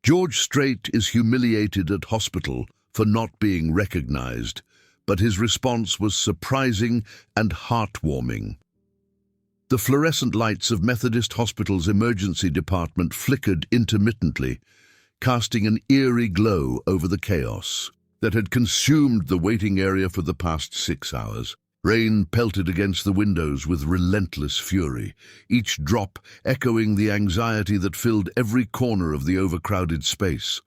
George Strait is humiliated at hospital for not being recognized, but his response was surprising and heartwarming. The fluorescent lights of Methodist Hospital's emergency department flickered intermittently, casting an eerie glow over the chaos that had consumed the waiting area for the past 6 hours. Rain pelted against the windows with relentless fury, each drop echoing the anxiety that filled every corner of the overcrowded space.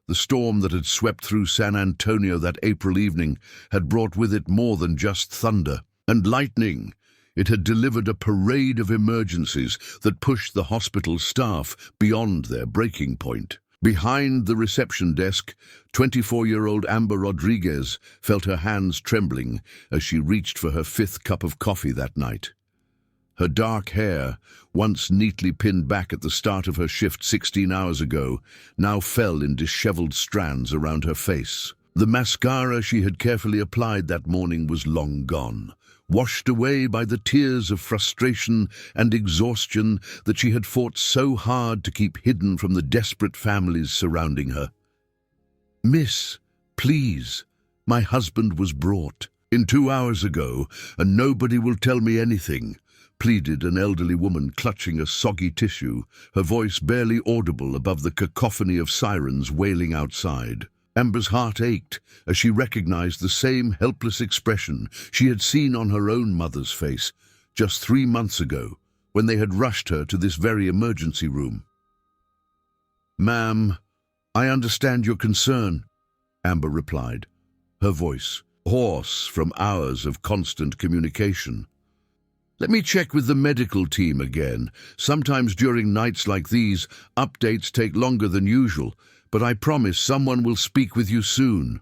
The storm that had swept through San Antonio that April evening had brought with it more than just thunder and lightning. It had delivered a parade of emergencies that pushed the hospital staff beyond their breaking point. Behind the reception desk, 24-year-old Amber Rodriguez felt her hands trembling as she reached for her 5th cup of coffee that night. Her dark hair, once neatly pinned back at the start of her shift 16 hours ago, now fell in disheveled strands around her face. The mascara she had carefully applied that morning was long gone, washed away by the tears of frustration and exhaustion that she had fought so hard to keep hidden from the desperate families surrounding her. "Miss, please, my husband was brought in 2 hours ago, and nobody will tell me anything," pleaded an elderly woman clutching a soggy tissue, her voice barely audible above the cacophony of sirens wailing outside. Amber's heart ached as she recognized the same helpless expression she had seen on her own mother's face just 3 months ago when they had rushed her to this very emergency room. "Ma'am, I understand your concern," Amber replied, her voice hoarse from hours of constant communication. "Let me check with the medical team again. Sometimes during nights like these, updates take longer than usual, but I promise someone will speak with you soon."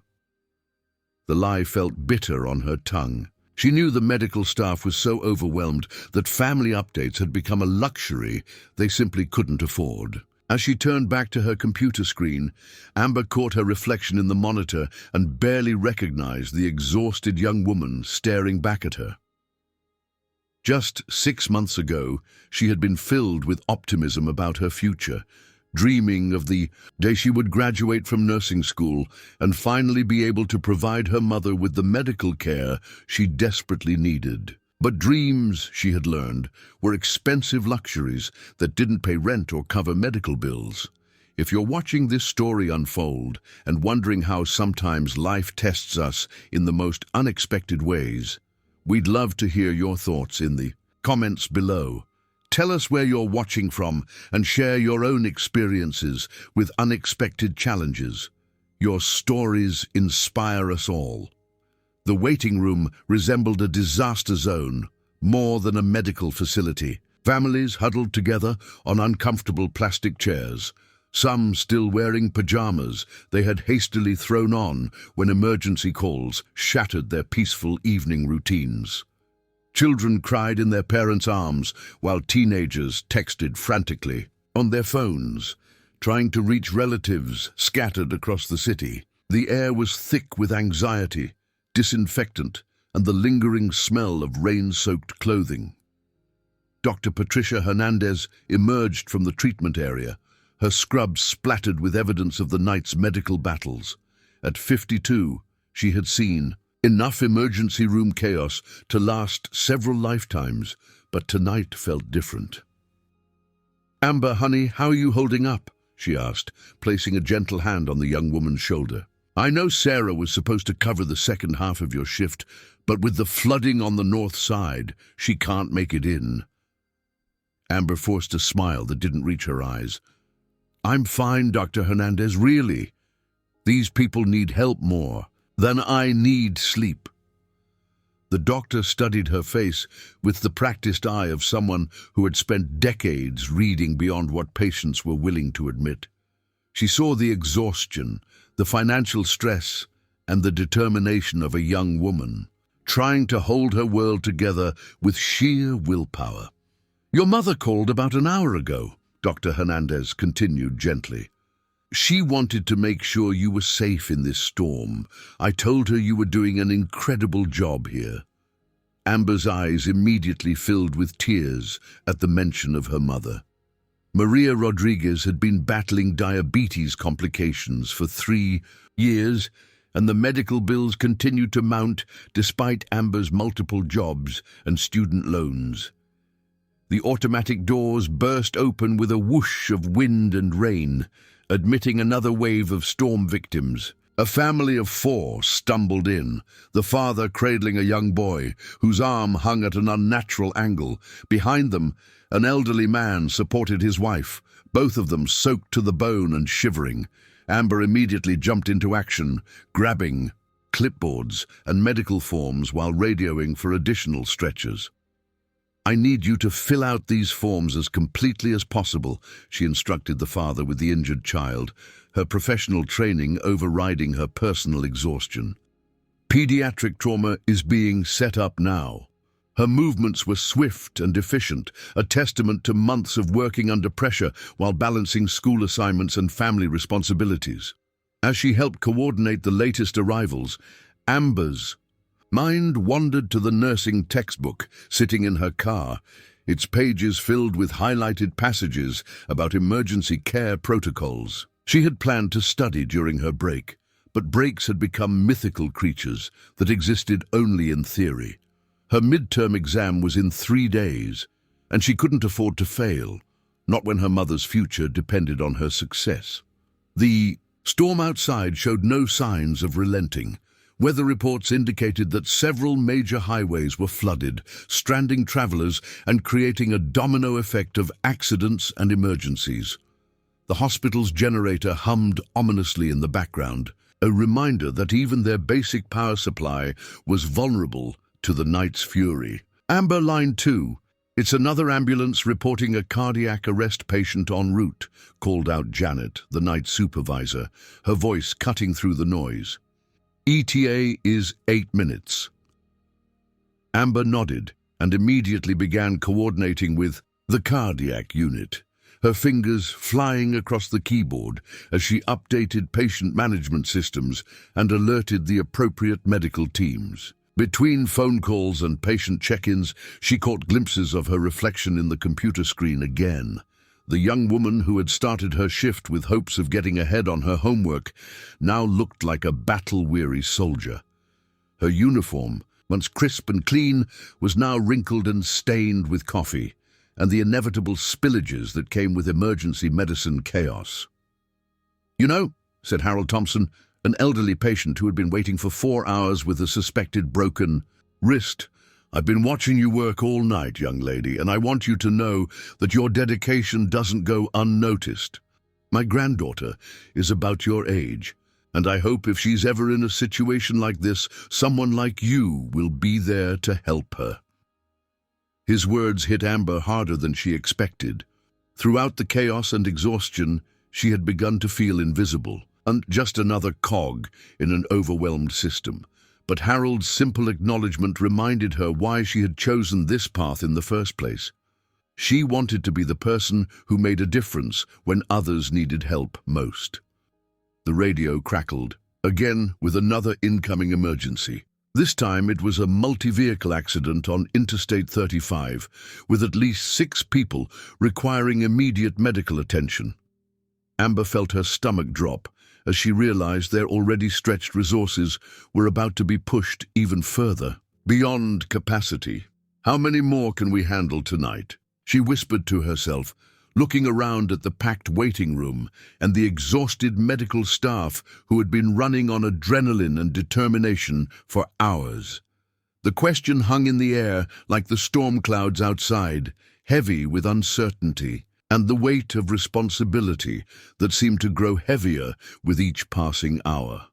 The lie felt bitter on her tongue. She knew the medical staff was so overwhelmed that family updates had become a luxury they simply couldn't afford. As she turned back to her computer screen, Amber caught her reflection in the monitor and barely recognized the exhausted young woman staring back at her. Just 6 months ago, she had been filled with optimism about her future, dreaming of the day she would graduate from nursing school and finally be able to provide her mother with the medical care she desperately needed. But dreams, she had learned, were expensive luxuries that didn't pay rent or cover medical bills. If you're watching this story unfold and wondering how sometimes life tests us in the most unexpected ways, we'd love to hear your thoughts in the comments below. Tell us where you're watching from and share your own experiences with unexpected challenges. Your stories inspire us all. The waiting room resembled a disaster zone, more than a medical facility. Families huddled together on uncomfortable plastic chairs, some still wearing pajamas they had hastily thrown on when emergency calls shattered their peaceful evening routines. Children cried in their parents' arms while teenagers texted frantically on their phones, trying to reach relatives scattered across the city. The air was thick with anxiety, disinfectant, and the lingering smell of rain-soaked clothing. Dr. Patricia Hernandez emerged from the treatment area, her scrub splattered with evidence of the night's medical battles. At 52, she had seen enough emergency room chaos to last several lifetimes, but tonight felt different. "Amber, honey, how are you holding up?" she asked, placing a gentle hand on the young woman's shoulder. "I know Sarah was supposed to cover the second half of your shift, but with the flooding on the north side, she can't make it in." Amber forced a smile that didn't reach her eyes. "I'm fine, Dr. Hernandez, really. These people need help more than I need sleep." The doctor studied her face with the practiced eye of someone who had spent decades reading beyond what patients were willing to admit. She saw the exhaustion, the financial stress, and the determination of a young woman, trying to hold her world together with sheer willpower. "Your mother called about an hour ago," Dr. Hernandez continued gently. "She wanted to make sure you were safe in this storm. I told her you were doing an incredible job here." Amber's eyes immediately filled with tears at the mention of her mother. Maria Rodriguez had been battling diabetes complications for 3 years, and the medical bills continued to mount despite Amber's multiple jobs and student loans. The automatic doors burst open with a whoosh of wind and rain, admitting another wave of storm victims. A family of 4 stumbled in, the father cradling a young boy whose arm hung at an unnatural angle. Behind them, an elderly man supported his wife, both of them soaked to the bone and shivering. Amber immediately jumped into action, grabbing clipboards and medical forms while radioing for additional stretchers. "I need you to fill out these forms as completely as possible," she instructed the father with the injured child, her professional training overriding her personal exhaustion. Pediatric trauma is being set up now. Her movements were swift and efficient, a testament to months of working under pressure while balancing school assignments and family responsibilities. As she helped coordinate the latest arrivals, Amber's mind wandered to the nursing textbook sitting in her car, its pages filled with highlighted passages about emergency care protocols. She had planned to study during her break, but breaks had become mythical creatures that existed only in theory. Her midterm exam was in 3 days, and she couldn't afford to fail, not when her mother's future depended on her success. The storm outside showed no signs of relenting. Weather reports indicated that several major highways were flooded, stranding travelers and creating a domino effect of accidents and emergencies. The hospital's generator hummed ominously in the background, a reminder that even their basic power supply was vulnerable to the night's fury. "Amber, line 2. It's another ambulance reporting a cardiac arrest patient en route," called out Janet, the night supervisor, her voice cutting through the noise. "ETA is 8 minutes. Amber nodded and immediately began coordinating with the cardiac unit, her fingers flying across the keyboard as she updated patient management systems and alerted the appropriate medical teams. Between phone calls and patient check-ins, she caught glimpses of her reflection in the computer screen again. The young woman who had started her shift with hopes of getting ahead on her homework now looked like a battle-weary soldier. Her uniform, once crisp and clean, was now wrinkled and stained with coffee, and the inevitable spillages that came with emergency medicine chaos. "You know," said Harold Thompson, an elderly patient who had been waiting for 4 hours with a suspected broken wrist, "I've been watching you work all night, young lady, and I want you to know that your dedication doesn't go unnoticed. My granddaughter is about your age, and I hope if she's ever in a situation like this, someone like you will be there to help her." His words hit Amber harder than she expected. Throughout the chaos and exhaustion, she had begun to feel invisible, and just another cog in an overwhelmed system. But Harold's simple acknowledgement reminded her why she had chosen this path in the first place. She wanted to be the person who made a difference when others needed help most. The radio crackled, again with another incoming emergency. This time it was a multi-vehicle accident on Interstate 35, with at least 6 people requiring immediate medical attention. Amber felt her stomach drop as she realized their already stretched resources were about to be pushed even further, beyond capacity. "How many more can we handle tonight?" she whispered to herself, looking around at the packed waiting room and the exhausted medical staff who had been running on adrenaline and determination for hours. The question hung in the air like the storm clouds outside, heavy with uncertainty and the weight of responsibility that seemed to grow heavier with each passing hour.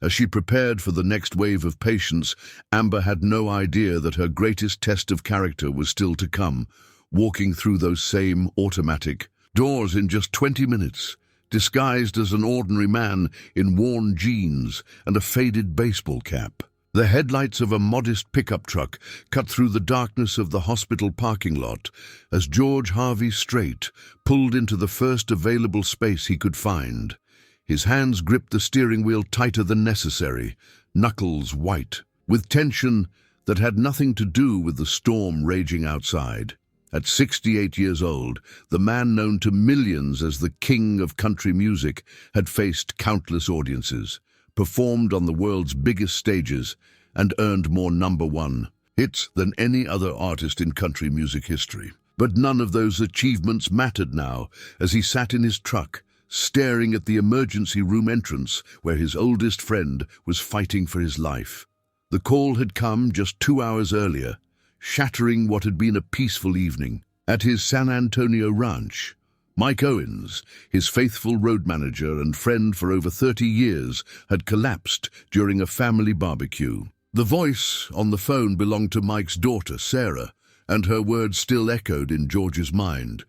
As she prepared for the next wave of patients, Amber had no idea that her greatest test of character was still to come, walking through those same automatic doors in just 20 minutes, disguised as an ordinary man in worn jeans and a faded baseball cap. The headlights of a modest pickup truck cut through the darkness of the hospital parking lot as George Harvey Strait pulled into the first available space he could find. His hands gripped the steering wheel tighter than necessary, knuckles white, with tension that had nothing to do with the storm raging outside. At 68 years old, the man known to millions as the king of country music had faced countless audiences, performed on the world's biggest stages, and earned more #1 hits than any other artist in country music history. But none of those achievements mattered now as he sat in his truck, staring at the emergency room entrance where his oldest friend was fighting for his life. The call had come just 2 hours earlier, shattering what had been a peaceful evening. At his San Antonio ranch, Mike Owens, his faithful road manager and friend for over 30 years, had collapsed during a family barbecue. The voice on the phone belonged to Mike's daughter, Sarah, and her words still echoed in George's mind.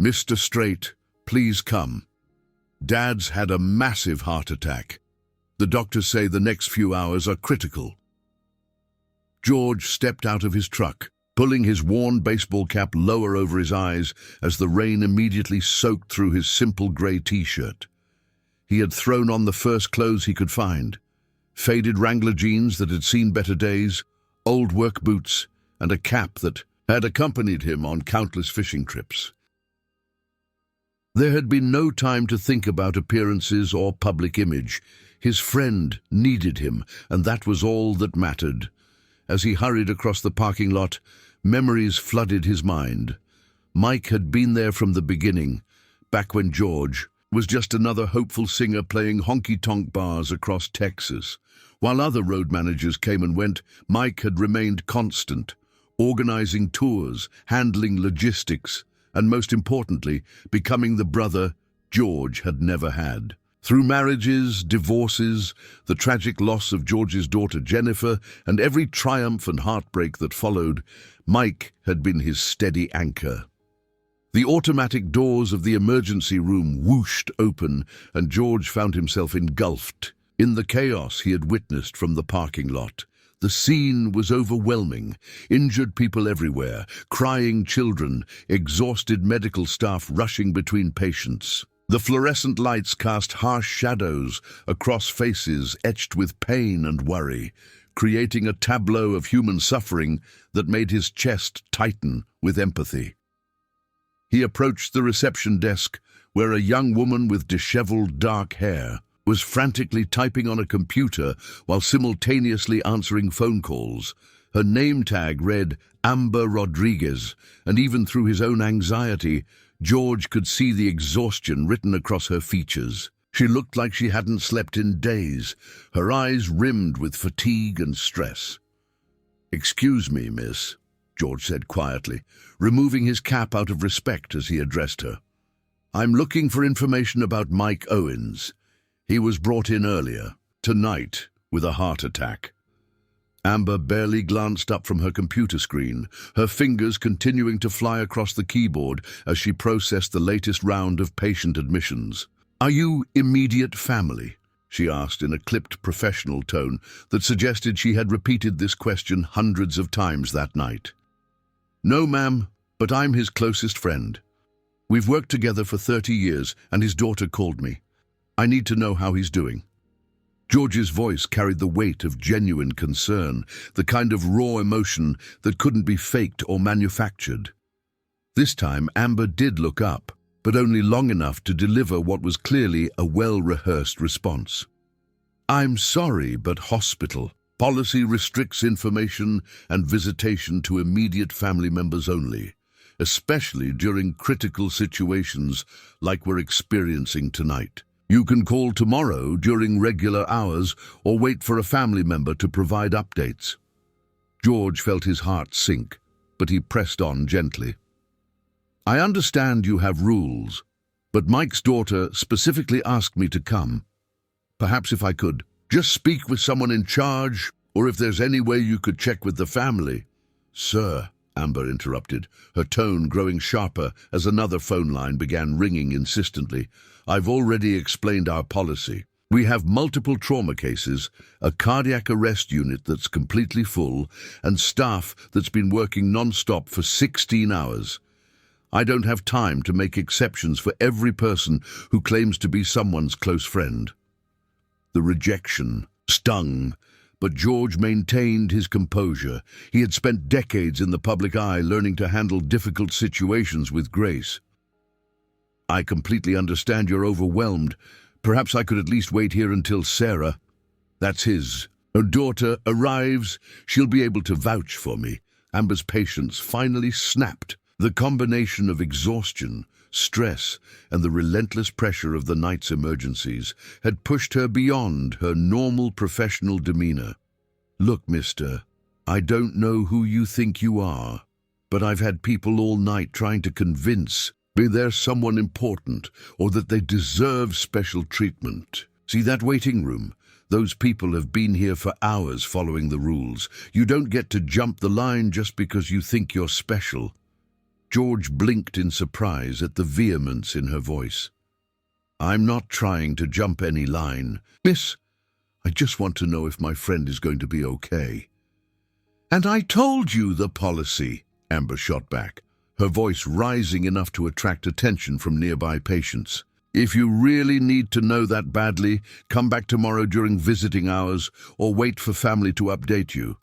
"Mr. Strait, please come. Dad's had a massive heart attack. The doctors say the next few hours are critical." George stepped out of his truck, pulling his worn baseball cap lower over his eyes as the rain immediately soaked through his simple grey t-shirt. He had thrown on the first clothes he could find: faded Wrangler jeans that had seen better days, old work boots, and a cap that had accompanied him on countless fishing trips. There had been no time to think about appearances or public image. His friend needed him, and that was all that mattered. As he hurried across the parking lot, memories flooded his mind. Mike had been there from the beginning, back when George was just another hopeful singer playing honky-tonk bars across Texas. While other road managers came and went, Mike had remained constant, organizing tours, handling logistics, and most importantly, becoming the brother George had never had. Through marriages, divorces, the tragic loss of George's daughter Jennifer, and every triumph and heartbreak that followed, Mike had been his steady anchor. The automatic doors of the emergency room whooshed open, and George found himself engulfed in the chaos he had witnessed from the parking lot. The scene was overwhelming. Injured people everywhere, crying children, exhausted medical staff rushing between patients. The fluorescent lights cast harsh shadows across faces etched with pain and worry, creating a tableau of human suffering that made his chest tighten with empathy. He approached the reception desk, where a young woman with disheveled dark hair was frantically typing on a computer while simultaneously answering phone calls. Her name tag read Amber Rodriguez, and even through his own anxiety, George could see the exhaustion written across her features. She looked like she hadn't slept in days, her eyes rimmed with fatigue and stress. "Excuse me, miss," George said quietly, removing his cap out of respect as he addressed her. "I'm looking for information about Mike Owens. He was brought in earlier, tonight, with a heart attack." Amber barely glanced up from her computer screen, her fingers continuing to fly across the keyboard as she processed the latest round of patient admissions. "Are you immediate family?" she asked in a clipped professional tone that suggested she had repeated this question hundreds of times that night. "No, ma'am, but I'm his closest friend. We've worked together for 30 years, and his daughter called me. I need to know how he's doing." George's voice carried the weight of genuine concern, the kind of raw emotion that couldn't be faked or manufactured. This time, Amber did look up, but only long enough to deliver what was clearly a well-rehearsed response. "I'm sorry, but hospital policy restricts information and visitation to immediate family members only, especially during critical situations like we're experiencing tonight. You can call tomorrow during regular hours or wait for a family member to provide updates." George felt his heart sink, but he pressed on gently. "I understand you have rules, but Mike's daughter specifically asked me to come. Perhaps if I could just speak with someone in charge, or if there's any way you could check with the family." "Sir," Amber interrupted, her tone growing sharper as another phone line began ringing insistently, "I've already explained our policy. We have multiple trauma cases, a cardiac arrest unit that's completely full, and staff that's been working non-stop for 16 hours. I don't have time to make exceptions for every person who claims to be someone's close friend." The rejection stung, But George maintained his composure. He had spent decades in the public eye learning to handle difficult situations with grace. "I completely understand you're overwhelmed. Perhaps I could at least wait here until Sarah, that's her daughter, arrives. She'll be able to vouch for me." Amber's patience finally snapped. The combination of exhaustion, stress, and the relentless pressure of the night's emergencies had pushed her beyond her normal professional demeanor. "Look, mister, I don't know who you think you are, but I've had people all night trying to convince me they're someone important or that they deserve special treatment. See that waiting room? Those people have been here for hours following the rules. You don't get to jump the line just because you think you're special." George blinked in surprise at the vehemence in her voice. "I'm not trying to jump any line, miss. I just want to know if my friend is going to be okay." "And I told you the policy," Amber shot back, her voice rising enough to attract attention from nearby patients. "If you really need to know that badly, come back tomorrow during visiting hours or wait for family to update you.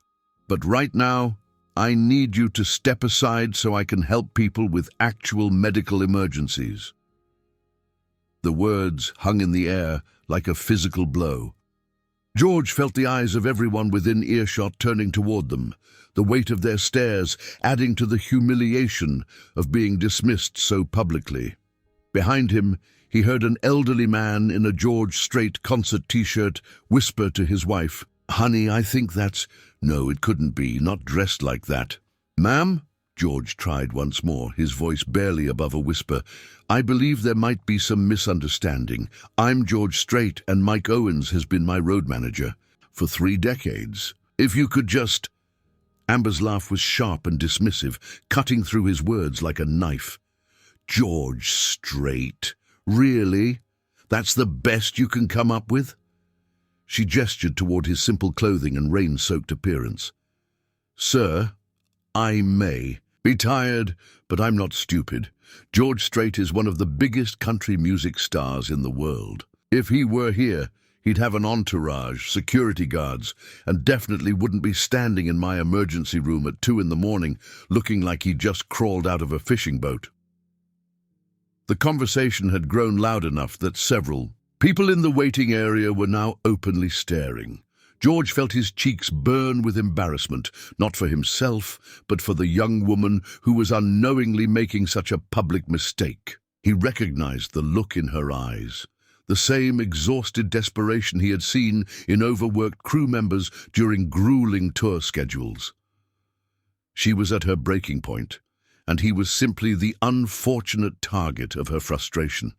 But right now, I need you to step aside so I can help people with actual medical emergencies." The words hung in the air like a physical blow. George felt the eyes of everyone within earshot turning toward them, the weight of their stares adding to the humiliation of being dismissed so publicly. Behind him, he heard an elderly man in a George Strait concert t-shirt whisper to his wife, "Honey, I think that's—" "No, it couldn't be, not dressed like that." "Ma'am?" George tried once more, his voice barely above a whisper. "I believe there might be some misunderstanding. I'm George Strait, and Mike Owens has been my road manager for 3 decades. If you could just—" Amber's laugh was sharp and dismissive, cutting through his words like a knife. "George Strait? Really? That's the best you can come up with?" She gestured toward his simple clothing and rain-soaked appearance. "Sir, I may be tired, but I'm not stupid. George Strait is one of the biggest country music stars in the world. If he were here, he'd have an entourage, security guards, and definitely wouldn't be standing in my emergency room at 2 in the morning looking like he just crawled out of a fishing boat." The conversation had grown loud enough that several people in the waiting area were now openly staring. George felt his cheeks burn with embarrassment, not for himself, but for the young woman who was unknowingly making such a public mistake. He recognized the look in her eyes, the same exhausted desperation he had seen in overworked crew members during grueling tour schedules. She was at her breaking point, and he was simply the unfortunate target of her frustration.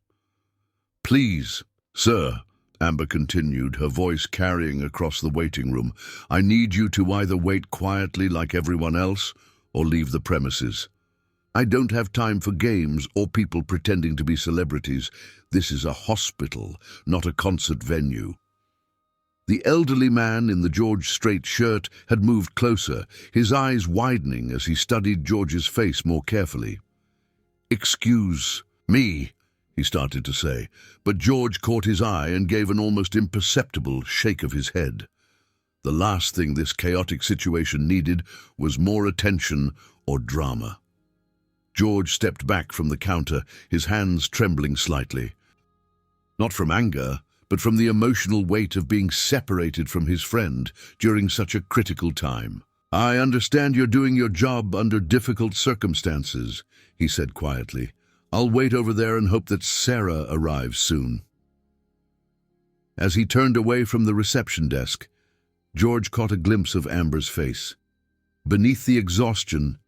"Please, sir," Amber continued, her voice carrying across the waiting room, "I need you to either wait quietly like everyone else or leave the premises. I don't have time for games or people pretending to be celebrities. This is a hospital, not a concert venue." The elderly man in the George Strait shirt had moved closer, his eyes widening as he studied George's face more carefully. "Excuse me," he started to say, but George caught his eye and gave an almost imperceptible shake of his head. The last thing this chaotic situation needed was more attention or drama. George stepped back from the counter, his hands trembling slightly. Not from anger, but from the emotional weight of being separated from his friend during such a critical time. "I understand you're doing your job under difficult circumstances," he said quietly. "I'll wait over there and hope that Sarah arrives soon." As he turned away from the reception desk, George caught a glimpse of Amber's face. Beneath the exhaustion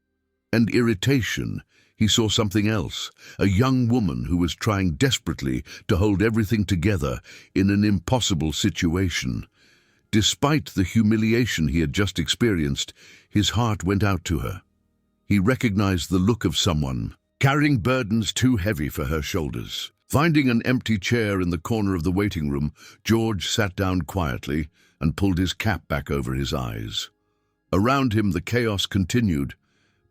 and irritation, he saw something else, a young woman who was trying desperately to hold everything together in an impossible situation. Despite the humiliation he had just experienced, his heart went out to her. He recognized the look of someone carrying burdens too heavy for her shoulders. Finding an empty chair in the corner of the waiting room, George sat down quietly and pulled his cap back over his eyes. Around him, the chaos continued.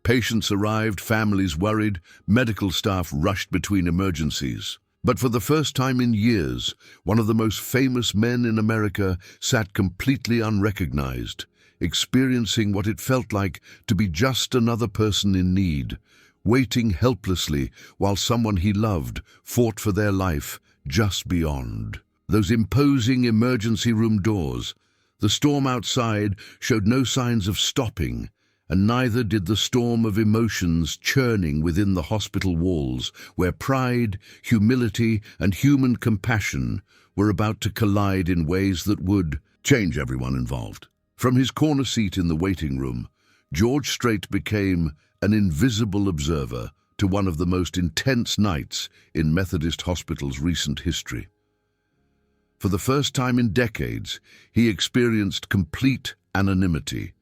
Patients arrived, families worried, medical staff rushed between emergencies. But for the first time in years, one of the most famous men in America sat completely unrecognized, experiencing what it felt like to be just another person in need, waiting helplessly while someone he loved fought for their life just beyond those imposing emergency room doors. The storm outside showed no signs of stopping, and neither did the storm of emotions churning within the hospital walls, where pride, humility, and human compassion were about to collide in ways that would change everyone involved. From his corner seat in the waiting room, George Strait became an invisible observer to one of the most intense nights in Methodist Hospital's recent history. For the first time in decades, he experienced complete anonymity.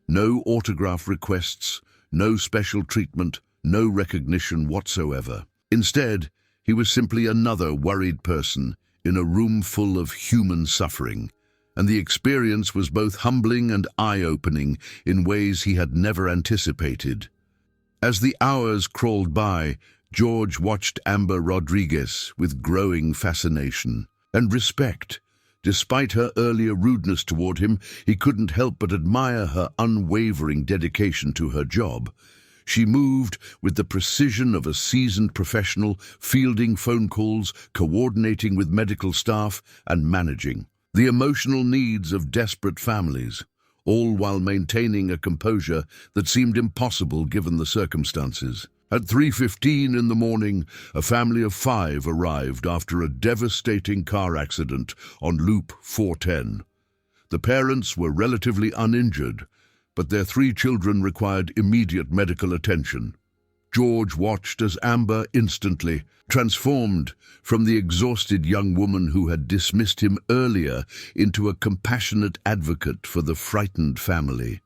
No autograph requests, no special treatment, no recognition whatsoever. Instead, he was simply another worried person in a room full of human suffering, and the experience was both humbling and eye-opening in ways he had never anticipated. As the hours crawled by, George watched Amber Rodriguez with growing fascination and respect. Despite her earlier rudeness toward him, he couldn't help but admire her unwavering dedication to her job. She moved with the precision of a seasoned professional, fielding phone calls, coordinating with medical staff, and managing the emotional needs of desperate families, all while maintaining a composure that seemed impossible given the circumstances. At 3:15 in the morning, a family of 5 arrived after a devastating car accident on Loop 410. The parents were relatively uninjured, but their 3 children required immediate medical attention. George watched as Amber instantly transformed from the exhausted young woman who had dismissed him earlier into a compassionate advocate for the frightened family.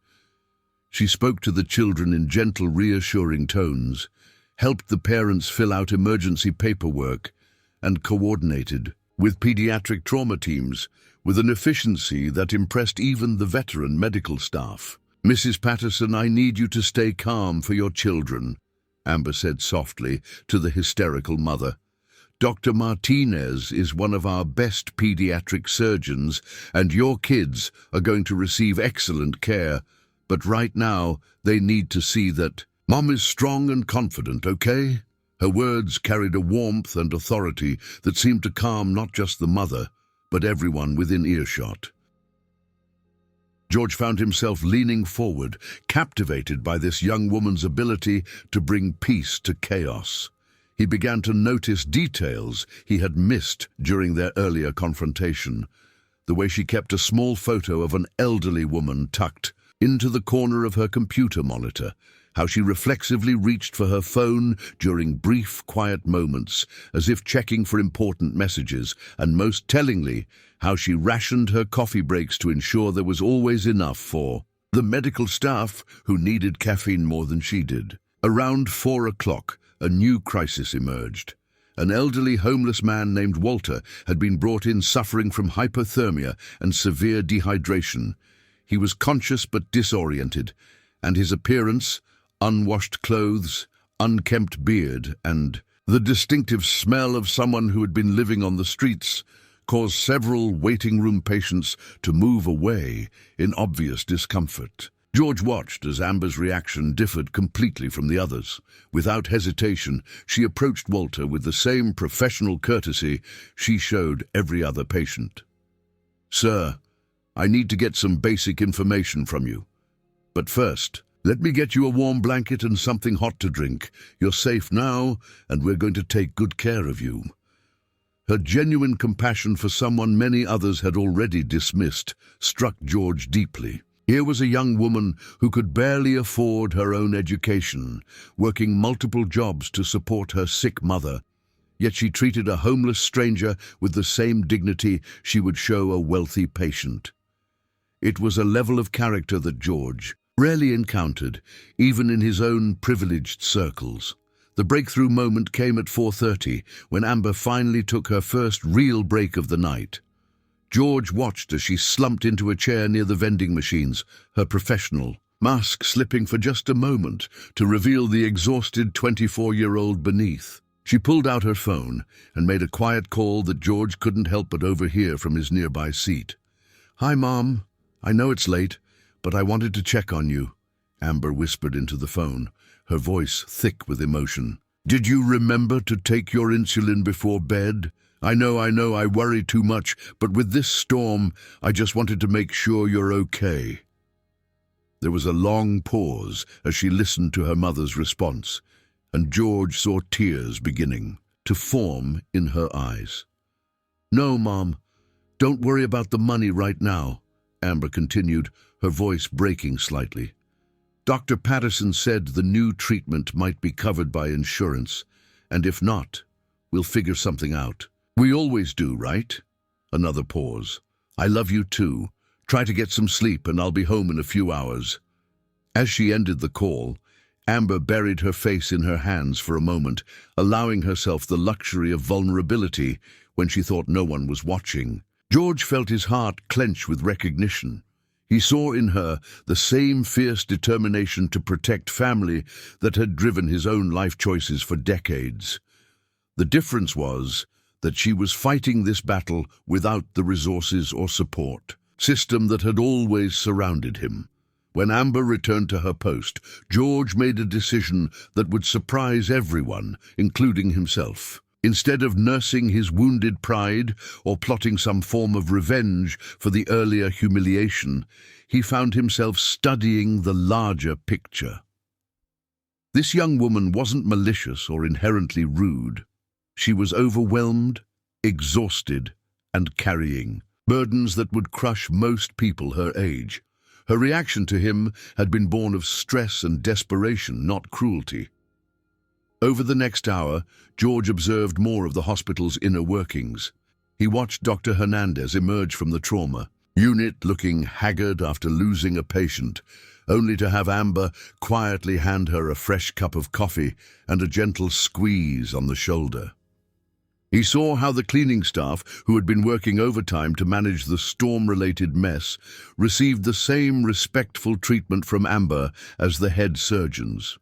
She spoke to the children in gentle, reassuring tones, helped the parents fill out emergency paperwork, and coordinated with pediatric trauma teams with an efficiency that impressed even the veteran medical staff. "Mrs. Patterson, I need you to stay calm for your children," Amber said softly to the hysterical mother. "Dr. Martinez is one of our best pediatric surgeons, and your kids are going to receive excellent care. But right now, they need to see that Mom is strong and confident, okay?" Her words carried a warmth and authority that seemed to calm not just the mother, but everyone within earshot. George found himself leaning forward, captivated by this young woman's ability to bring peace to chaos. He began to notice details he had missed during their earlier confrontation. The way she kept a small photo of an elderly woman tucked into the corner of her computer monitor, how she reflexively reached for her phone during brief, quiet moments, as if checking for important messages, and most tellingly, how she rationed her coffee breaks to ensure there was always enough for the medical staff who needed caffeine more than she did. Around 4 o'clock, a new crisis emerged. An elderly homeless man named Walter had been brought in suffering from hypothermia and severe dehydration. He was conscious but disoriented, and his appearance, unwashed clothes, unkempt beard, and the distinctive smell of someone who had been living on the streets, caused several waiting room patients to move away in obvious discomfort. George watched as Amber's reaction differed completely from the others. Without hesitation, she approached Walter with the same professional courtesy she showed every other patient. "Sir, I need to get some basic information from you. But first, let me get you a warm blanket and something hot to drink. You're safe now, and we're going to take good care of you." Her genuine compassion for someone many others had already dismissed struck George deeply. Here was a young woman who could barely afford her own education, working multiple jobs to support her sick mother, yet she treated a homeless stranger with the same dignity she would show a wealthy patient. It was a level of character that George rarely encountered, even in his own privileged circles. The breakthrough moment came at 4:30, when Amber finally took her first real break of the night. George watched as she slumped into a chair near the vending machines, her professional mask slipping for just a moment to reveal the exhausted 24-year-old beneath. She pulled out her phone and made a quiet call that George couldn't help but overhear from his nearby seat. "Hi, Mom. I know it's late, but I wanted to check on you," Amber whispered into the phone, her voice thick with emotion. "Did you remember to take your insulin before bed? I know, I worry too much, but with this storm, I just wanted to make sure you're okay." There was a long pause as she listened to her mother's response, and George saw tears beginning to form in her eyes. "No, Mom, don't worry about the money right now," Amber continued, her voice breaking slightly. "Dr. Patterson said the new treatment might be covered by insurance, and if not, we'll figure something out. We always do, right?" Another pause. "I love you too. Try to get some sleep and I'll be home in a few hours." As she ended the call, Amber buried her face in her hands for a moment, allowing herself the luxury of vulnerability when she thought no one was watching. George felt his heart clench with recognition. He saw in her the same fierce determination to protect family that had driven his own life choices for decades. The difference was that she was fighting this battle without the resources or support system that had always surrounded him. When Amber returned to her post, George made a decision that would surprise everyone, including himself. Instead of nursing his wounded pride or plotting some form of revenge for the earlier humiliation, he found himself studying the larger picture. This young woman wasn't malicious or inherently rude. She was overwhelmed, exhausted, and carrying burdens that would crush most people her age. Her reaction to him had been born of stress and desperation, not cruelty. Over the next hour, George observed more of the hospital's inner workings. He watched Dr. Hernandez emerge from the trauma unit looking haggard after losing a patient, only to have Amber quietly hand her a fresh cup of coffee and a gentle squeeze on the shoulder. He saw how the cleaning staff, who had been working overtime to manage the storm-related mess, received the same respectful treatment from Amber as the head surgeons.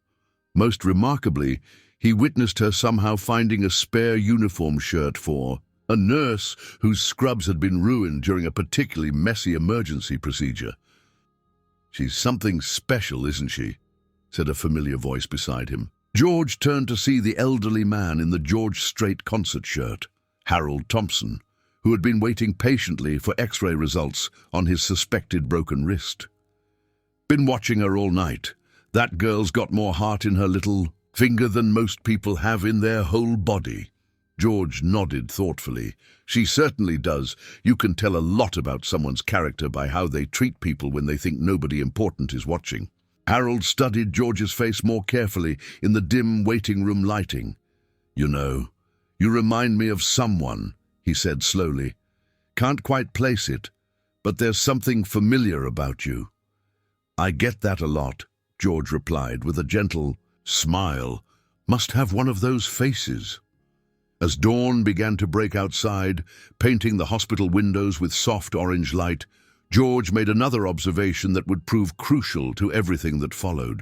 Most remarkably, he witnessed her somehow finding a spare uniform shirt for a nurse whose scrubs had been ruined during a particularly messy emergency procedure. "She's something special, isn't she?" said a familiar voice beside him. George turned to see the elderly man in the George Strait concert shirt, Harold Thompson, who had been waiting patiently for X-ray results on his suspected broken wrist. "Been watching her all night. That girl's got more heart in her little finger than most people have in their whole body." George nodded thoughtfully. "She certainly does. You can tell a lot about someone's character by how they treat people when they think nobody important is watching." Harold studied George's face more carefully in the dim waiting room lighting. "You know, you remind me of someone," he said slowly. "Can't quite place it, but there's something familiar about you." "I get that a lot," George replied with a gentle smile. "Must have one of those faces." As dawn began to break outside, painting the hospital windows with soft orange light, George made another observation that would prove crucial to everything that followed.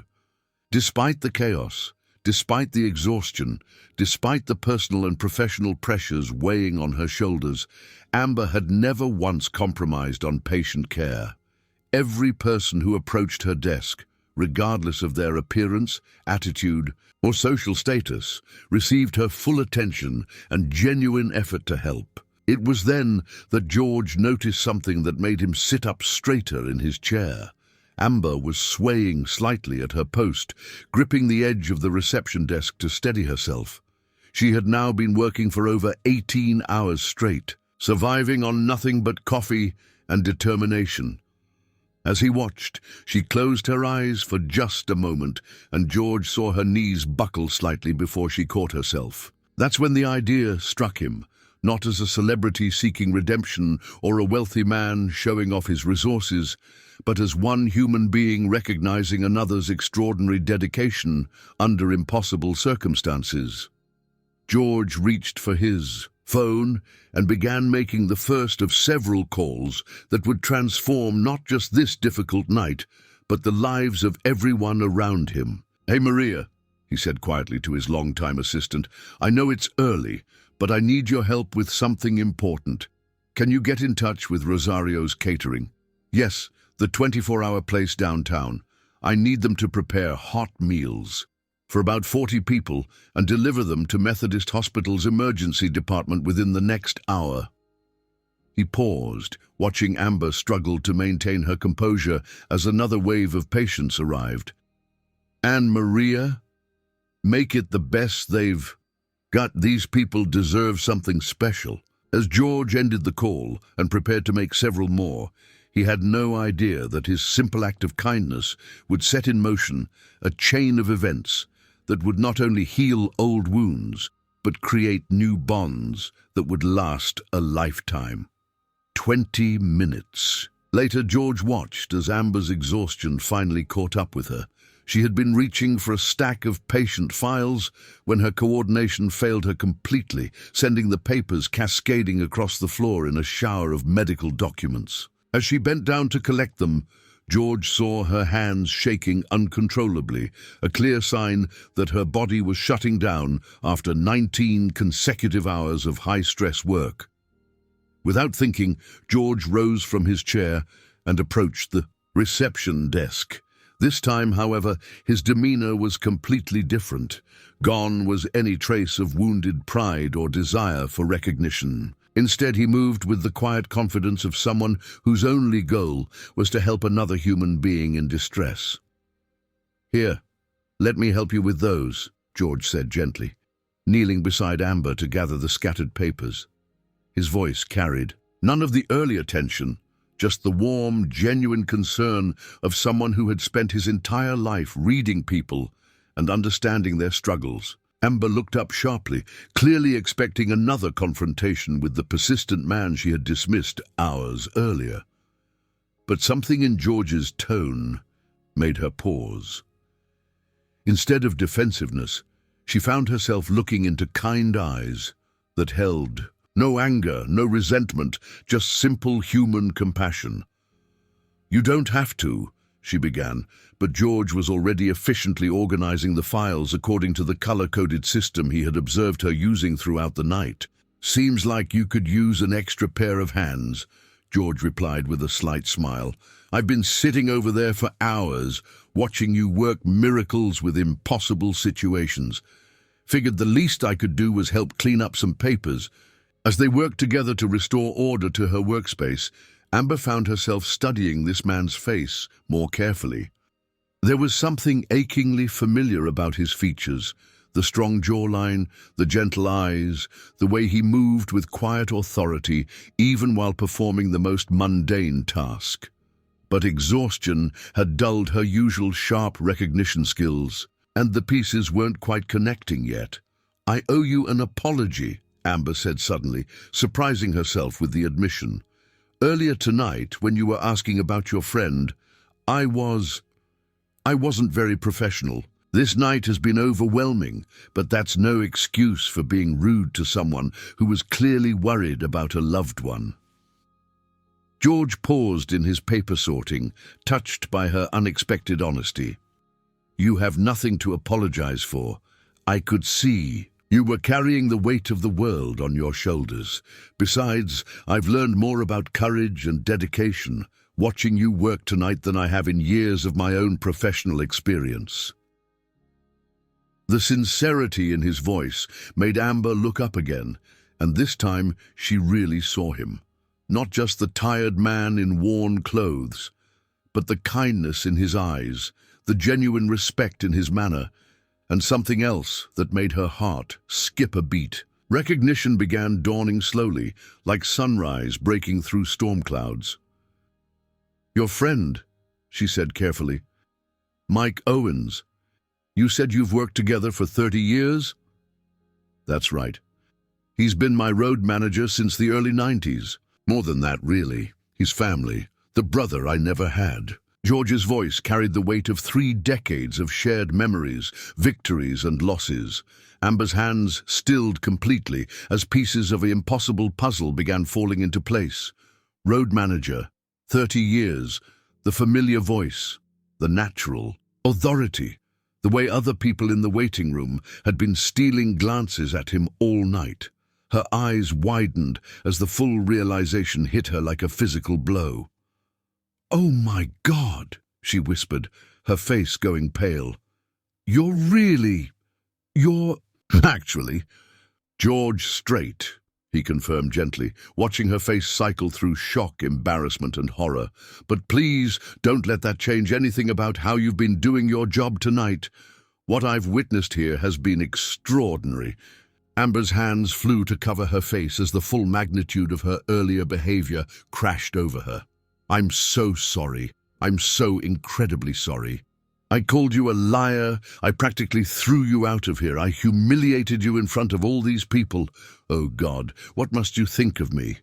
Despite the chaos, despite the exhaustion, despite the personal and professional pressures weighing on her shoulders, Amber had never once compromised on patient care. Every person who approached her desk, regardless of their appearance, attitude, or social status, received her full attention and genuine effort to help. It was then that George noticed something that made him sit up straighter in his chair. Amber was swaying slightly at her post, gripping the edge of the reception desk to steady herself. She had now been working for over 18 hours straight, surviving on nothing but coffee and determination. As he watched, she closed her eyes for just a moment, and George saw her knees buckle slightly before she caught herself. That's when the idea struck him. Not as a celebrity seeking redemption or a wealthy man showing off his resources, but as one human being recognizing another's extraordinary dedication under impossible circumstances. George reached for his phone and began making the first of several calls that would transform not just this difficult night, but the lives of everyone around him. "Hey, Maria," he said quietly to his longtime assistant. "I know it's early, but I need your help with something important. Can you get in touch with Rosario's catering?" "Yes, the 24-hour place downtown. I need them to prepare hot meals for about 40 people and deliver them to Methodist Hospital's emergency department within the next hour." He paused, watching Amber struggle to maintain her composure as another wave of patients arrived. "And Maria? Make it the best they've got. These people deserve something special." As George ended the call and prepared to make several more, he had no idea that his simple act of kindness would set in motion a chain of events that would not only heal old wounds, but create new bonds that would last a lifetime. 20 minutes. Later, George watched as Amber's exhaustion finally caught up with her. She had been reaching for a stack of patient files when her coordination failed her completely, sending the papers cascading across the floor in a shower of medical documents. As she bent down to collect them, George saw her hands shaking uncontrollably, a clear sign that her body was shutting down after 19 consecutive hours of high-stress work. Without thinking, George rose from his chair and approached the reception desk. This time, however, his demeanor was completely different. Gone was any trace of wounded pride or desire for recognition. Instead, he moved with the quiet confidence of someone whose only goal was to help another human being in distress. "Here, let me help you with those," George said gently, kneeling beside Amber to gather the scattered papers. His voice carried none of the earlier tension, just the warm, genuine concern of someone who had spent his entire life reading people and understanding their struggles. Amber looked up sharply, clearly expecting another confrontation with the persistent man she had dismissed hours earlier. But something in George's tone made her pause. Instead of defensiveness, she found herself looking into kind eyes that held no anger, no resentment, just simple human compassion. "You don't have to," she began, but George was already efficiently organizing the files according to the color-coded system he had observed her using throughout the night. "Seems like you could use an extra pair of hands," George replied with a slight smile. "I've been sitting over there for hours, watching you work miracles with impossible situations. Figured the least I could do was help clean up some papers." As they worked together to restore order to her workspace, Amber found herself studying this man's face more carefully. There was something achingly familiar about his features, the strong jawline, the gentle eyes, the way he moved with quiet authority, even while performing the most mundane task. But exhaustion had dulled her usual sharp recognition skills, and the pieces weren't quite connecting yet. "I owe you an apology," Amber said suddenly, surprising herself with the admission. "Earlier tonight, when you were asking about your friend, I wasn't very professional. This night has been overwhelming, but that's no excuse for being rude to someone who was clearly worried about a loved one." George paused in his paper sorting, touched by her unexpected honesty. "You have nothing to apologize for. I could see you were carrying the weight of the world on your shoulders. Besides, I've learned more about courage and dedication watching you work tonight than I have in years of my own professional experience." The sincerity in his voice made Amber look up again, and this time she really saw him. Not just the tired man in worn clothes, but the kindness in his eyes, the genuine respect in his manner, and something else that made her heart skip a beat. Recognition began dawning slowly, like sunrise breaking through storm clouds. "Your friend," she said carefully. "Mike Owens. You said you've worked together for 30 years? "That's right. He's been my road manager since the early 90s. More than that, really. He's family, the brother I never had." George's voice carried the weight of 3 decades of shared memories, victories and losses. Amber's hands stilled completely as pieces of an impossible puzzle began falling into place. Road manager, 30 years, the familiar voice, the natural authority, the way other people in the waiting room had been stealing glances at him all night. Her eyes widened as the full realization hit her like a physical blow. "Oh my God," she whispered, her face going pale. You're actually George Strait," he confirmed gently, watching her face cycle through shock, embarrassment, and horror. "But please don't let that change anything about how you've been doing your job tonight. What I've witnessed here has been extraordinary." Amber's hands flew to cover her face as the full magnitude of her earlier behavior crashed over her. "I'm so sorry. I'm so incredibly sorry. I called you a liar. I practically threw you out of here. I humiliated you in front of all these people. Oh God, what must you think of me?"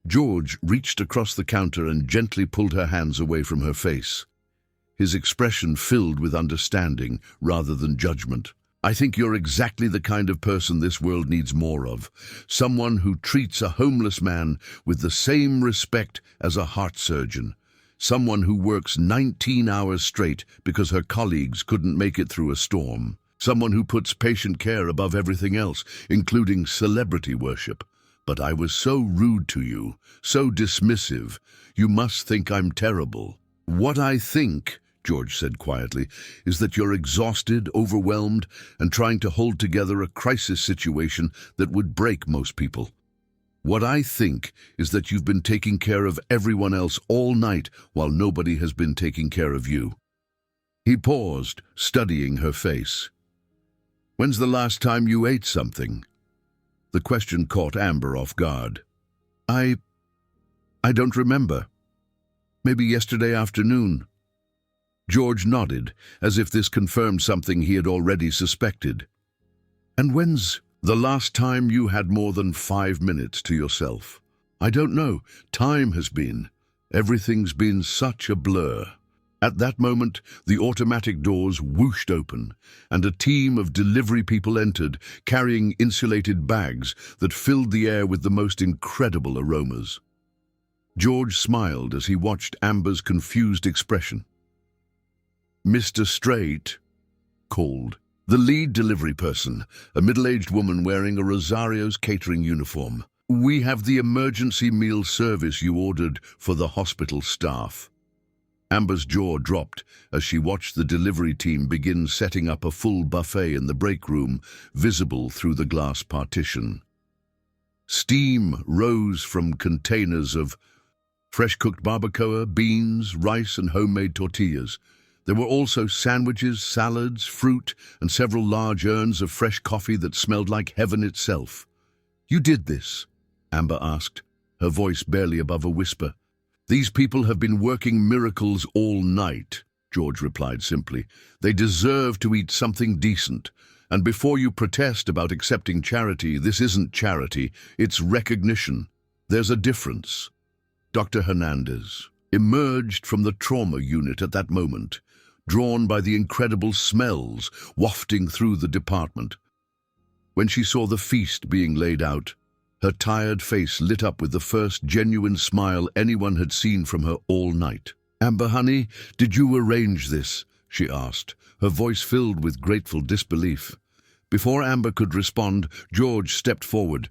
George reached across the counter and gently pulled her hands away from her face. His expression filled with understanding rather than judgment. "I think you're exactly the kind of person this world needs more of. Someone who treats a homeless man with the same respect as a heart surgeon. Someone who works 19 hours straight because her colleagues couldn't make it through a storm. Someone who puts patient care above everything else, including celebrity worship. But I was so rude to you, so dismissive. You must think I'm terrible." "What I think," George said quietly, "is that you're exhausted, overwhelmed, and trying to hold together a crisis situation that would break most people. What I think is that you've been taking care of everyone else all night while nobody has been taking care of you." He paused, studying her face. "When's the last time you ate something?" The question caught Amber off guard. I don't remember. Maybe yesterday afternoon." George nodded, as if this confirmed something he had already suspected. "And when's the last time you had more than 5 minutes to yourself?" "I don't know. Time has been. Everything's been such a blur." At that moment, the automatic doors whooshed open, and a team of delivery people entered, carrying insulated bags that filled the air with the most incredible aromas. George smiled as he watched Amber's confused expression. "Mr. Strait," called the lead delivery person, a middle-aged woman wearing a Rosario's catering uniform. "We have the emergency meal service you ordered for the hospital staff." Amber's jaw dropped as she watched the delivery team begin setting up a full buffet in the break room, visible through the glass partition. Steam rose from containers of fresh-cooked barbacoa, beans, rice, and homemade tortillas. There were also sandwiches, salads, fruit, and several large urns of fresh coffee that smelled like heaven itself. "You did this?" Amber asked, her voice barely above a whisper. "These people have been working miracles all night," George replied simply. "They deserve to eat something decent. And before you protest about accepting charity, this isn't charity, it's recognition. There's a difference." Dr. Hernandez emerged from the trauma unit at that moment, drawn by the incredible smells wafting through the department. When she saw the feast being laid out, her tired face lit up with the first genuine smile anyone had seen from her all night. "Amber, honey, did you arrange this?" she asked, her voice filled with grateful disbelief. Before Amber could respond, George stepped forward.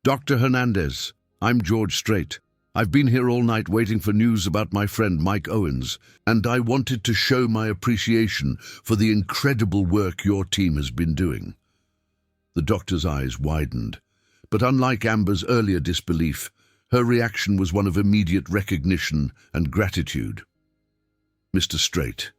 "Dr. Hernandez, I'm George Strait. I've been here all night waiting for news about my friend Mike Owens, and I wanted to show my appreciation for the incredible work your team has been doing." The doctor's eyes widened, but unlike Amber's earlier disbelief, her reaction was one of immediate recognition and gratitude. "Mr. Strait,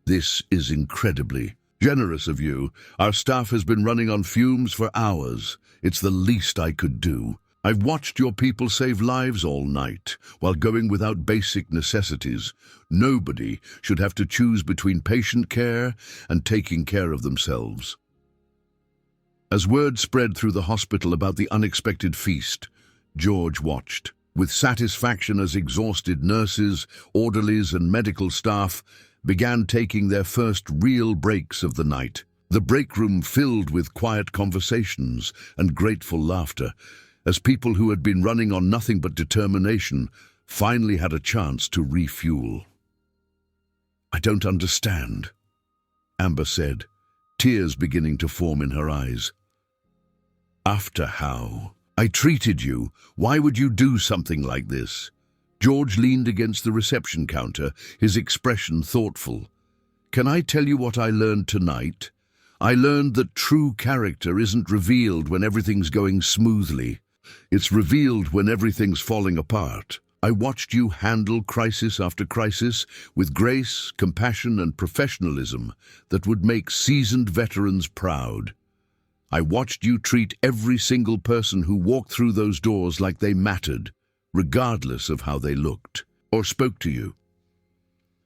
this is incredibly generous of you. Our staff has been running on fumes for hours. It's the least I could do. I've watched your people save lives all night while going without basic necessities. Nobody should have to choose between patient care and taking care of themselves." As word spread through the hospital about the unexpected feast, George watched with satisfaction as exhausted nurses, orderlies, and medical staff began taking their first real breaks of the night. The break room filled with quiet conversations and grateful laughter, as people who had been running on nothing but determination finally had a chance to refuel. "I don't understand," Amber said, tears beginning to form in her eyes. After how? I treated you. Why would you do something like this? George leaned against the reception counter, his expression thoughtful. Can I tell you what I learned tonight? I learned that true character isn't revealed when everything's going smoothly. It's revealed when everything's falling apart. I watched you handle crisis after crisis with grace, compassion, and professionalism that would make seasoned veterans proud. I watched you treat every single person who walked through those doors like they mattered, regardless of how they looked or spoke to you.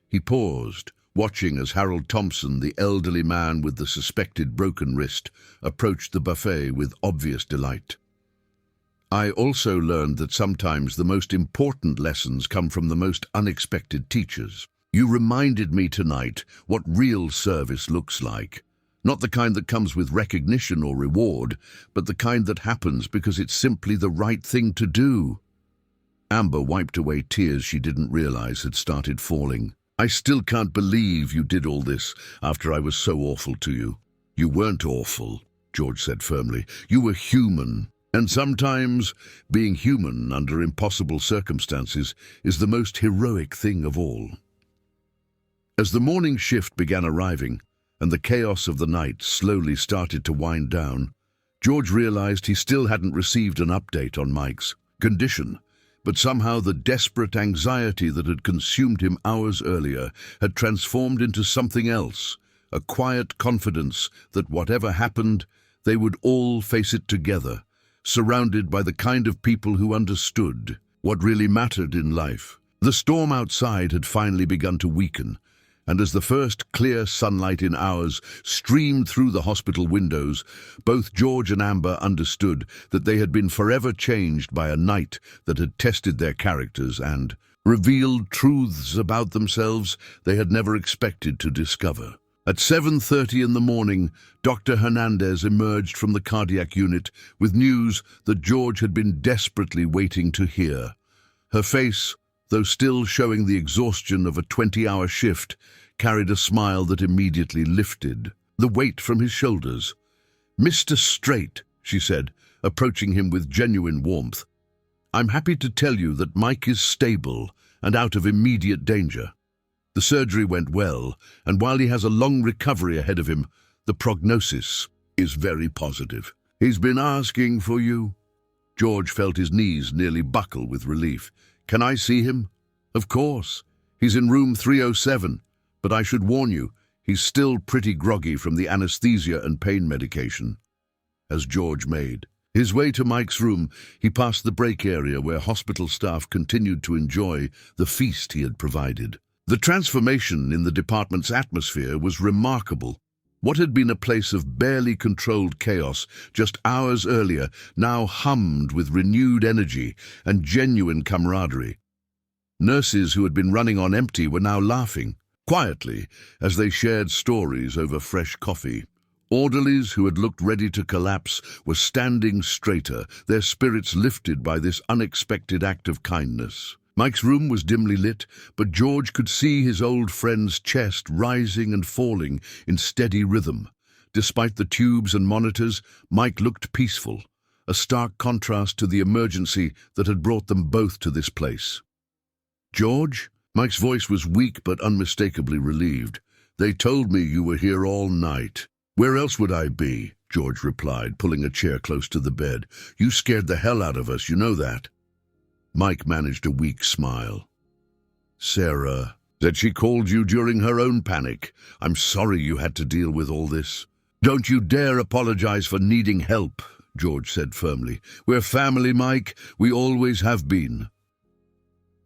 He paused, watching as Harold Thompson, the elderly man with the suspected broken wrist, approached the buffet with obvious delight. I also learned that sometimes the most important lessons come from the most unexpected teachers. You reminded me tonight what real service looks like. Not the kind that comes with recognition or reward, but the kind that happens because it's simply the right thing to do. Amber wiped away tears she didn't realize had started falling. I still can't believe you did all this after I was so awful to you. You weren't awful, George said firmly. You were human. And sometimes being human under impossible circumstances is the most heroic thing of all. As the morning shift began arriving, and the chaos of the night slowly started to wind down, George realized he still hadn't received an update on Mike's condition, but somehow the desperate anxiety that had consumed him hours earlier had transformed into something else, a quiet confidence that whatever happened, they would all face it together, surrounded by the kind of people who understood what really mattered in life. The storm outside had finally begun to weaken, and as the first clear sunlight in hours streamed through the hospital windows, both George and Amber understood that they had been forever changed by a night that had tested their characters and revealed truths about themselves they had never expected to discover. At 7:30 in the morning, Dr. Hernandez emerged from the cardiac unit with news that George had been desperately waiting to hear. Her face, though still showing the exhaustion of a 20-hour shift, carried a smile that immediately lifted the weight from his shoulders. "Mr. Strait," she said, approaching him with genuine warmth, "I'm happy to tell you that Mike is stable and out of immediate danger. The surgery went well, and while he has a long recovery ahead of him, the prognosis is very positive. He's been asking for you." George felt his knees nearly buckle with relief. "Can I see him?" "Of course. He's in room 307, but I should warn you, he's still pretty groggy from the anesthesia and pain medication." As George made his way to Mike's room, he passed the break area where hospital staff continued to enjoy the feast he had provided. The transformation in the department's atmosphere was remarkable. What had been a place of barely controlled chaos just hours earlier now hummed with renewed energy and genuine camaraderie. Nurses who had been running on empty were now laughing, quietly, as they shared stories over fresh coffee. Orderlies who had looked ready to collapse were standing straighter, their spirits lifted by this unexpected act of kindness. Mike's room was dimly lit, but George could see his old friend's chest rising and falling in steady rhythm. Despite the tubes and monitors, Mike looked peaceful, a stark contrast to the emergency that had brought them both to this place. "George?" Mike's voice was weak but unmistakably relieved. "They told me you were here all night." "Where else would I be?" George replied, pulling a chair close to the bed. "You scared the hell out of us, you know that." Mike managed a weak smile. "Sarah said she called you during her own panic. I'm sorry you had to deal with all this." "Don't you dare apologize for needing help," George said firmly. "We're family, Mike. We always have been."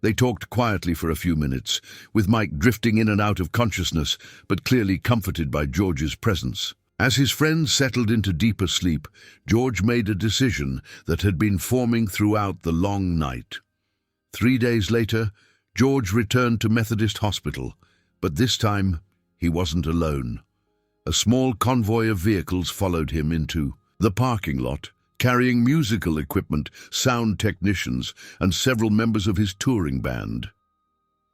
They talked quietly for a few minutes, with Mike drifting in and out of consciousness, but clearly comforted by George's presence. As his friend settled into deeper sleep, George made a decision that had been forming throughout the long night. 3 days later, George returned to Methodist Hospital, but this time he wasn't alone. A small convoy of vehicles followed him into the parking lot, carrying musical equipment, sound technicians, and several members of his touring band.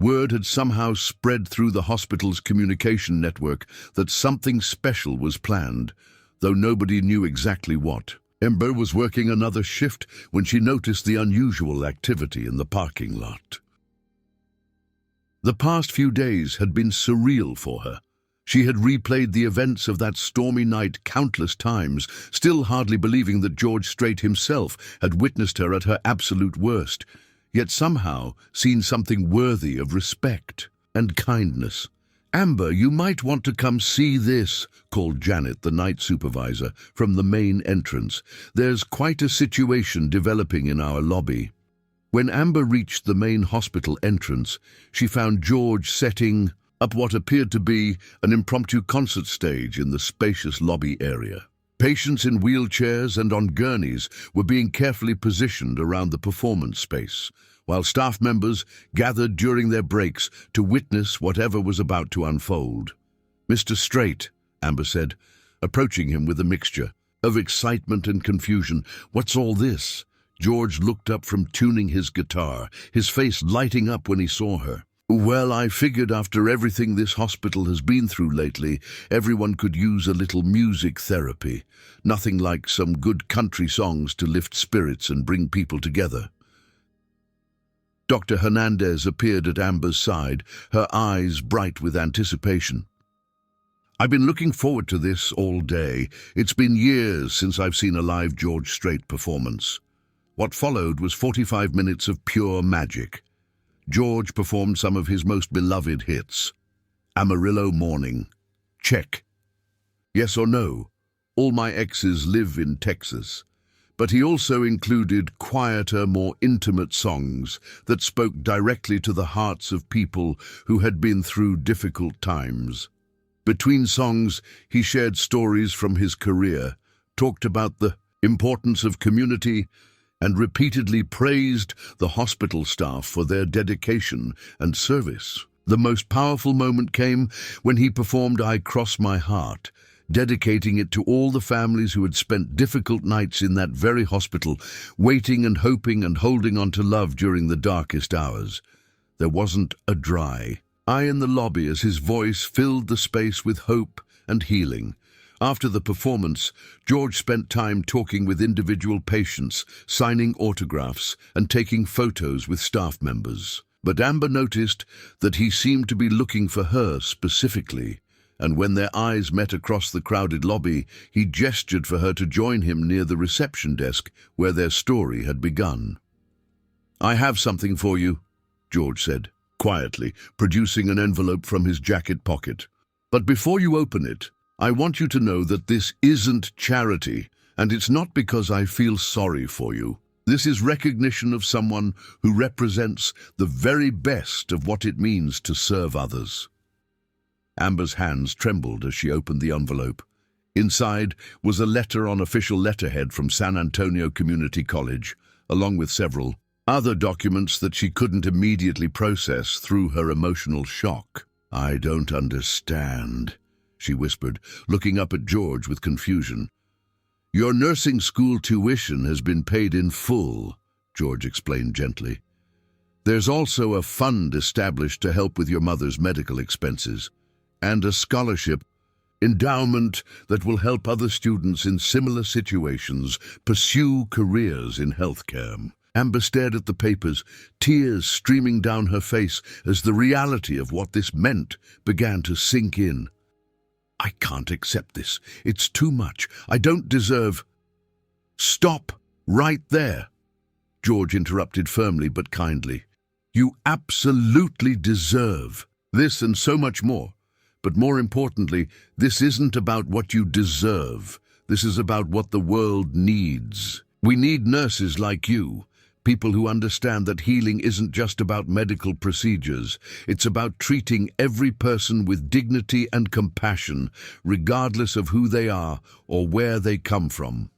Word had somehow spread through the hospital's communication network that something special was planned, though nobody knew exactly what. Amber was working another shift when she noticed the unusual activity in the parking lot. The past few days had been surreal for her. She had replayed the events of that stormy night countless times, still hardly believing that George Strait himself had witnessed her at her absolute worst, yet somehow seen something worthy of respect and kindness. "Amber, you might want to come see this," called Janet, the night supervisor, from the main entrance. "There's quite a situation developing in our lobby." When Amber reached the main hospital entrance, she found George setting up what appeared to be an impromptu concert stage in the spacious lobby area. Patients in wheelchairs and on gurneys were being carefully positioned around the performance space, while staff members gathered during their breaks to witness whatever was about to unfold. "Mr. Strait," Amber said, approaching him with a mixture of excitement and confusion. "What's all this?" George looked up from tuning his guitar, his face lighting up when he saw her. "Well, I figured after everything this hospital has been through lately, everyone could use a little music therapy. Nothing like some good country songs to lift spirits and bring people together." Dr. Hernandez appeared at Amber's side, her eyes bright with anticipation. "I've been looking forward to this all day. It's been years since I've seen a live George Strait performance." What followed was 45 minutes of pure magic. George performed some of his most beloved hits. "Amarillo Morning," check. "Yes or No," "All My Exes Live in Texas." But he also included quieter, more intimate songs that spoke directly to the hearts of people who had been through difficult times. Between songs, he shared stories from his career, talked about the importance of community, and repeatedly praised the hospital staff for their dedication and service. The most powerful moment came when he performed "I Cross My Heart," dedicating it to all the families who had spent difficult nights in that very hospital, waiting and hoping and holding on to love during the darkest hours. There wasn't a dry eye in the lobby as his voice filled the space with hope and healing. After the performance, George spent time talking with individual patients, signing autographs, and taking photos with staff members. But Amber noticed that he seemed to be looking for her specifically, and when their eyes met across the crowded lobby, he gestured for her to join him near the reception desk where their story had begun. "I have something for you," George said, quietly, producing an envelope from his jacket pocket. "But before you open it, I want you to know that this isn't charity, and it's not because I feel sorry for you. This is recognition of someone who represents the very best of what it means to serve others." Amber's hands trembled as she opened the envelope. Inside was a letter on official letterhead from San Antonio Community College, along with several other documents that she couldn't immediately process through her emotional shock. "I don't understand," she whispered, looking up at George with confusion. "Your nursing school tuition has been paid in full," George explained gently. "There's also a fund established to help with your mother's medical expenses, and a scholarship endowment that will help other students in similar situations pursue careers in healthcare." Amber stared at the papers, tears streaming down her face as the reality of what this meant began to sink in. "I can't accept this. It's too much. I don't deserve—" "Stop right there," George interrupted firmly but kindly. "You absolutely deserve this and so much more. But more importantly, this isn't about what you deserve. This is about what the world needs. We need nurses like you. People who understand that healing isn't just about medical procedures. It's about treating every person with dignity and compassion, regardless of who they are or where they come from."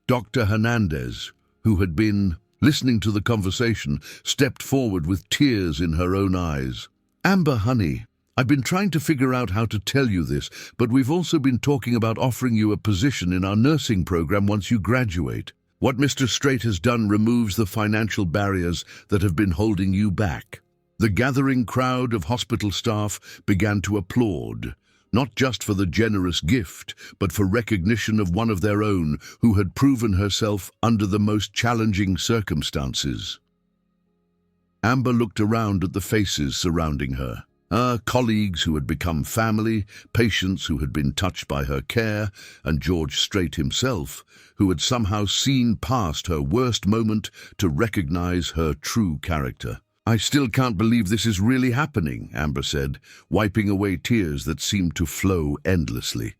Dr. Hernandez, who had been listening to the conversation, stepped forward with tears in her own eyes. "Amber, honey, I've been trying to figure out how to tell you this, but we've also been talking about offering you a position in our nursing program once you graduate. What Mr. Strait has done removes the financial barriers that have been holding you back." The gathering crowd of hospital staff began to applaud, not just for the generous gift, but for recognition of one of their own who had proven herself under the most challenging circumstances. Amber looked around at the faces surrounding her. Colleagues who had become family, patients who had been touched by her care, and George Strait himself, who had somehow seen past her worst moment to recognize her true character. "I still can't believe this is really happening," Amber said, wiping away tears that seemed to flow endlessly.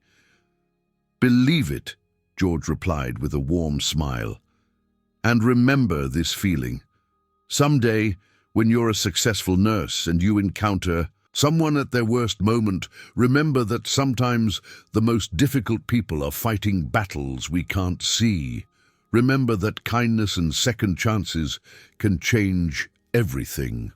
"Believe it," George replied with a warm smile. "And remember this feeling. Someday, when you're a successful nurse and you encounter someone at their worst moment, remember that sometimes the most difficult people are fighting battles we can't see. Remember that kindness and second chances can change everything."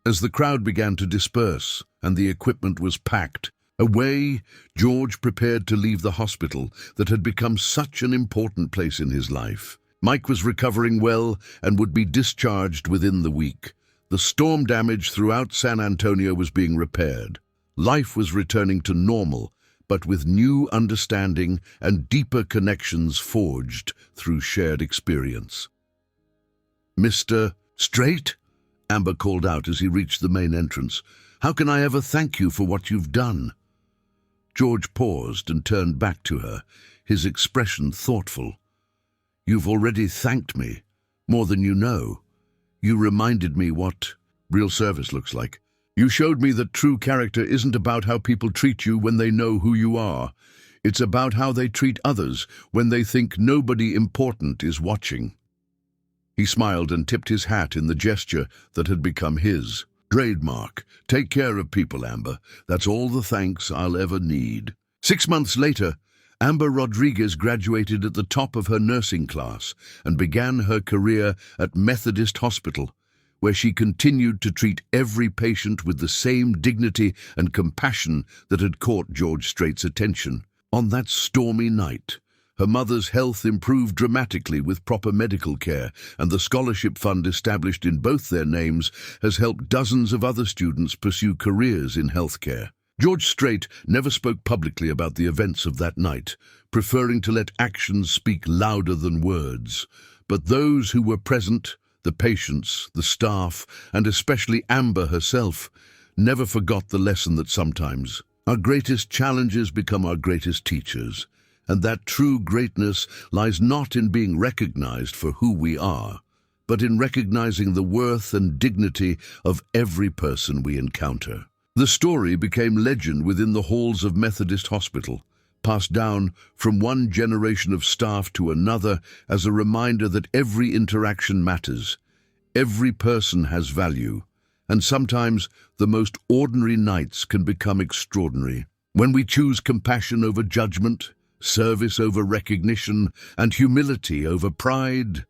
As the crowd began to disperse and the equipment was packed away, George prepared to leave the hospital that had become such an important place in his life. Mike was recovering well and would be discharged within the week. The storm damage throughout San Antonio was being repaired. Life was returning to normal, but with new understanding and deeper connections forged through shared experience. "Mr. Strait?" Amber called out as he reached the main entrance. "How can I ever thank you for what you've done?" George paused and turned back to her, his expression thoughtful. "You've already thanked me, more than you know. You reminded me what real service looks like. You showed me that true character isn't about how people treat you when they know who you are. It's about how they treat others when they think nobody important is watching." He smiled and tipped his hat in the gesture that had become his. "Trademark. Take care of people, Amber. That's all the thanks I'll ever need." 6 months later, Amber Rodriguez graduated at the top of her nursing class and began her career at Methodist Hospital, where she continued to treat every patient with the same dignity and compassion that had caught George Strait's attention. On that stormy night, her mother's health improved dramatically with proper medical care, and the scholarship fund established in both their names has helped dozens of other students pursue careers in healthcare. George Strait never spoke publicly about the events of that night, preferring to let actions speak louder than words. But those who were present, the patients, the staff, and especially Amber herself, never forgot the lesson that sometimes our greatest challenges become our greatest teachers, and that true greatness lies not in being recognized for who we are, but in recognizing the worth and dignity of every person we encounter. The story became legend within the halls of Methodist Hospital, passed down from one generation of staff to another as a reminder that every interaction matters, every person has value, and sometimes the most ordinary nights can become extraordinary. When we choose compassion over judgment, service over recognition, and humility over pride,